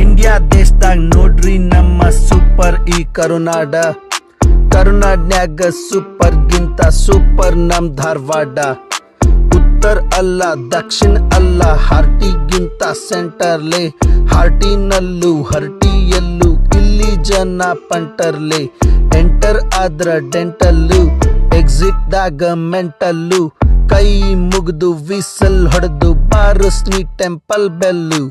India ದೇಶದಾಗ ನೋಡ್ರಿ ನಮ್ಮ ಸೂಪರ್ ಈ ಕರುನಾಡ್ನ್ಯಾಗ ಸೂಪರ್ ಗಿಂತ ಸೂಪರ್ ನಮ್ ಧಾರವಾಡ. ಉತ್ತರ ಅಲ್ಲ ದಕ್ಷಿಣ ಅಲ್ಲ ಹಾರ್ಟಿಗಿಂತ ಸೆಂಟರ್ಲೆ, ಹಾರ್ಟಿನಲ್ಲೂ ಹರ್ಟಿಯಲ್ಲೂ ಇಲ್ಲಿ ಜನ ಪಂಟರ್ಲೆ. ಎಂಟರ್ ಆದ್ರ ಡೆಂಟಲ್ಲು, ಎಕ್ಸಿಟ್ ದಾಗ ಮೆಂಟಲ್ಲು. ಕೈ ಮುಗ್ದು ವಿಸಲ್ ಹೊಡೆದು ಬಾರಿಸ್ನಿ ಟೆಂಪಲ್ ಬೆಲ್ಲು.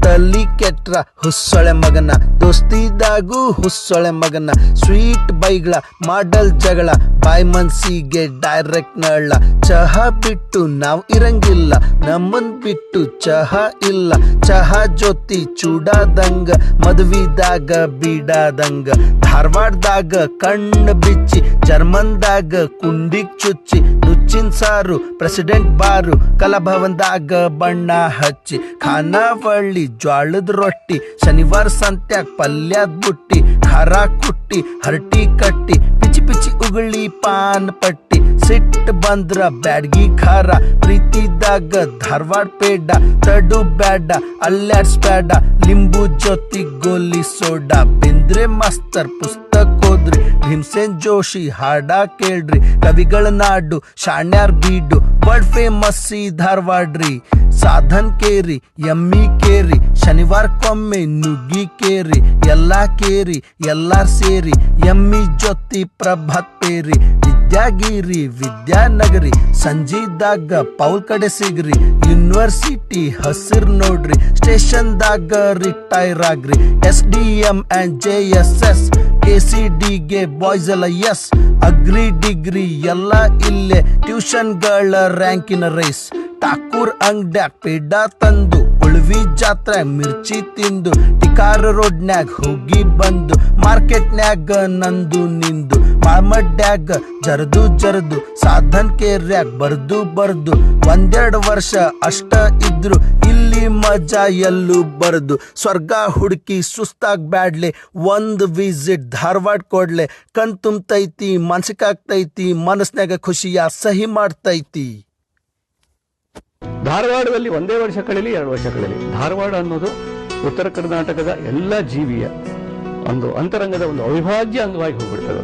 ತಲಿ ಕೆಟ್ರ ಹುಸ್ಸೊಳೆ ಮಗನ, ದೋಸ್ತಿದಾಗೂ ಹುಸ್ಸೊಳೆ ಮಗನ. ಸ್ವೀಟ್ ಬೈಗಳ ಮಾಡಲ್ ಜಗಳ, ಬಾಯ್ ಮನ್ಸಿಗೆ ಡೈರೆಕ್ಟ್ ನಳ್ಳ. ಚಹಾ ಬಿಟ್ಟು ನಾವ್ ಇರಂಗಿಲ್ಲ, ನಮ್ಮನ್ ಬಿಟ್ಟು ಚಹಾ ಇಲ್ಲ. ಚಹಾ ಜೊತಿ ಚೂಡಾದಂಗ, ಮದುವಿದಾಗ ಬೀಡಾದಂಗ. ಧಾರವಾಡದಾಗ ಕಣ್ಣು ಬಿಚ್ಚಿ, ಜರ್ಮನ್ದಾಗ ಕುಂಡಿಗ್ ಚುಚ್ಚಿ. ನುಚ್ಚಿನ ಸಾರು ಪ್ರೆಸಿಡೆಂಟ್ ಬಾರು, ಕಲಾಭವನದಾಗ ಬಣ್ಣ ಹಚ್ಚಿ. ಖಾನಾವಳಿ ಜ್ವಾಳದ ರೊಟ್ಟಿ, ಶನಿವಾರ ಸಂತ್ಯಾಗ ಪಲ್ಯದ ಬುಟ್ಟಿ. ಖಾರ ಕುಟ್ಟಿ ಹರಟಿ ಕಟ್ಟಿ, ಪಿಚಿ ಪಿಚಿ ಉಗುಳಿ ಪಾನ್ ಪಟ್ಟಿ. ಸಿಟ್ಟು ಬಂದ್ರ ಬ್ಯಾಡ್ಗಿ ಖಾರ, ಪ್ರೀತಿದಾಗ ಧಾರವಾಡ ಪೇಡ. ತಡು ಬ್ಯಾಡ ಅಲ್ಲಾಡ್ಸ್ಬೇಡ, ಲಿಂಬು ಜೊತಿ ಗೋಲಿ ಸೋಡಾ. ಬೇಂದ್ರೆ ಮಾಸ್ತರ್ ಪುಸ್ತಕ ಓದ್ರಿ, ಭೀಮಸೇನ್ ಜೋಶಿ ಹಾಡ ಕೇಳ್ರಿ. ಕವಿಗಳ ನಾಡು ಶಾಣ್ಯಾರ್ ಬೀಡು, ವರ್ಲ್ಡ್ ಫೇಮಸ್ ಈ ಧಾರವಾಡ್ರಿ. ಸಾಧನ್ ಕೇರಿ ಎಮ್ಮಿ ಕೇರಿ, ಶನಿವಾರಕ್ಕೊಮ್ಮೆ ನುಗ್ಗಿ ಕೇರಿ. ಎಲ್ಲಾ ಕೇರಿ ಎಲ್ಲಾರ್ ಸೇರಿ, ಎಮ್ಮಿ ಜೊತಿ ಪ್ರಭಾತ್ ಪೇರಿ. ವಿದ್ಯಾಗಿರಿ ವಿದ್ಯಾನಗರಿ, ಸಂಜಿದಾಗ ಪೌಲ್ ಕಡೆ ಸಿಗ್ರಿ. ಯೂನಿವರ್ಸಿಟಿ ಹಸಿರ್ ನೋಡ್ರಿ, ಸ್ಟೇಷನ್ದಾಗ ರಿಟೈರ್ ಆಗ್ರಿ. SDM and JSS, KCDಗೆ ಬಾಯ್ಸ್ ಎಲ್ಲ ಎಸ್. ಅಗ್ರಿ ಡಿಗ್ರಿ ಎಲ್ಲ ಇಲ್ಲೇ, ಟ್ಯೂಷನ್ಗಳ ರ್ಯಾಂಕಿನ ರೇಸ್. ಠಾಕೂರ್ ಅಂಗಡ್ಯಾಗ ಪೇಡ ತಂದು, ಉಳ್ವಿ ಜಾತ್ರೆ ಮಿರ್ಚಿ ತಿಂದು. ಟಿಕಾರ ರೋಡ್ನ್ಯಾಗ ಹೋಗಿ ಬಂದು, ಮಾರ್ಕೆಟ್ನ್ಯಾಗ ನಂದು ನಿಂದು. ಮಾಳ್ಮಡ್ಯಾಗ ಜರದು ಸಾಧನ್ ಕೇರ್ಯಾಗ ಬರ್ದು. ಒಂದೆರಡು ವರ್ಷ ಅಷ್ಟ ಇದ್ರು, ಇಲ್ಲಿ ಮಜಾ ಎಲ್ಲೂ ಬರ್ದು. ಸ್ವರ್ಗ ಹುಡುಕಿ ಸುಸ್ತಾಗ್ ಬ್ಯಾಡ್ಲೆ, ಒಂದು ವಿಸಿಟ್ ಧಾರವಾಡ ಕೊಡ್ಲೆ. ಕಣ್ ತುಂಬತೈತಿ ಮನ್ಸಿಗಾಗ್ತೈತಿ, ಮನಸ್ನ್ಯಾಗ ಖುಷಿಯ ಸಹಿ ಮಾಡ್ತೈತಿ. ಧಾರವಾಡದಲ್ಲಿ ಒಂದೇ ವರ್ಷ ಕಳೀಲಿ 2 ವರ್ಷ ಕಳೀಲಿ, ಧಾರವಾಡ ಅನ್ನೋದು ಉತ್ತರ ಕರ್ನಾಟಕದ ಎಲ್ಲ ಜೀವಿಯ ಒಂದು ಅಂತರಂಗದ ಒಂದು ಅವಿಭಾಜ್ಯ ಅಂಗವಾಗಿ ಹೋಗ್ಬಿಡ್ತದೆ.